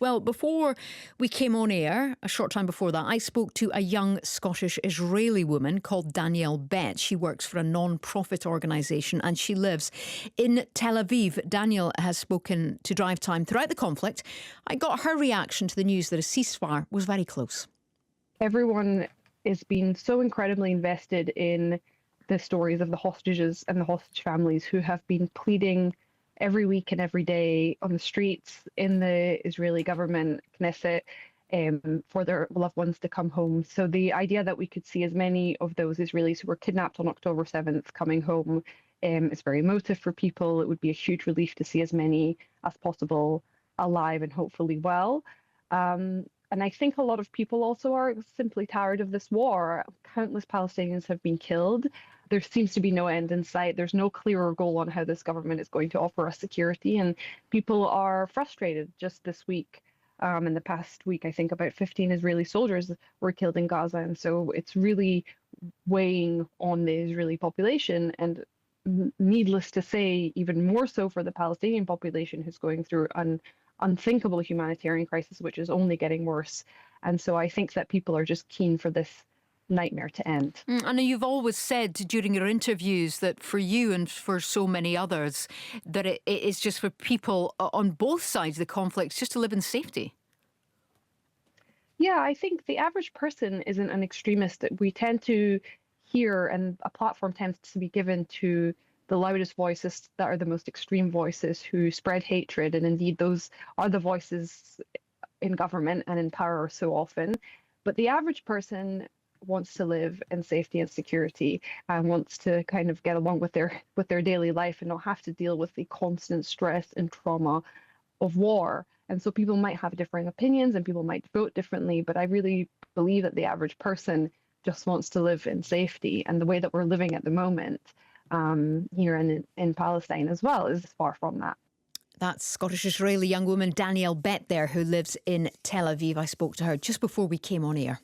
Well, before we came on air, a short time before that, I spoke to a young Scottish Israeli woman called Danielle Bett. She works for a non-profit organisation and she lives in Tel Aviv. Danielle has spoken to Drive Time throughout the conflict. I got her reaction to the news that a ceasefire was very close. Everyone is being so incredibly invested in the stories of the hostages and the hostage families who have been pleading every week and every day on the streets in the Israeli government, Knesset, for their loved ones to come home. So the idea that we could see as many of those Israelis who were kidnapped on October 7th coming home is very emotive for people. It would be a huge relief to see as many as possible alive and hopefully well. And I think a lot of people also are simply tired of this war. Countless Palestinians have been killed. There seems to be no end in sight. There's no clearer goal on how this government is going to offer us security. And people are frustrated. Just this week, in the past week, I think about 15 Israeli soldiers were killed in Gaza. And so it's really weighing on the Israeli population. And needless to say, even more so for the Palestinian population who's going through an unthinkable humanitarian crisis, which is only getting worse. And so I think that people are just keen for this nightmare to end. I know you've always said during your interviews that for you and for so many others, that it is just for people on both sides of the conflict just to live in safety. Yeah, I think the average person isn't an extremist. We tend to hear, and a platform tends to be given to the loudest voices that are the most extreme voices who spread hatred. And indeed, those are the voices in government and in power so often. But the average person wants to live in safety and security and wants to kind of get along with their daily life and not have to deal with the constant stress and trauma of war. And so people might have differing opinions and people might vote differently, but I really believe that the average person just wants to live in safety. And the way that we're living at the moment here in Palestine as well is far from that. That's Scottish-Israeli young woman Danielle Bett there, who lives in Tel Aviv. I spoke to her just before we came on air.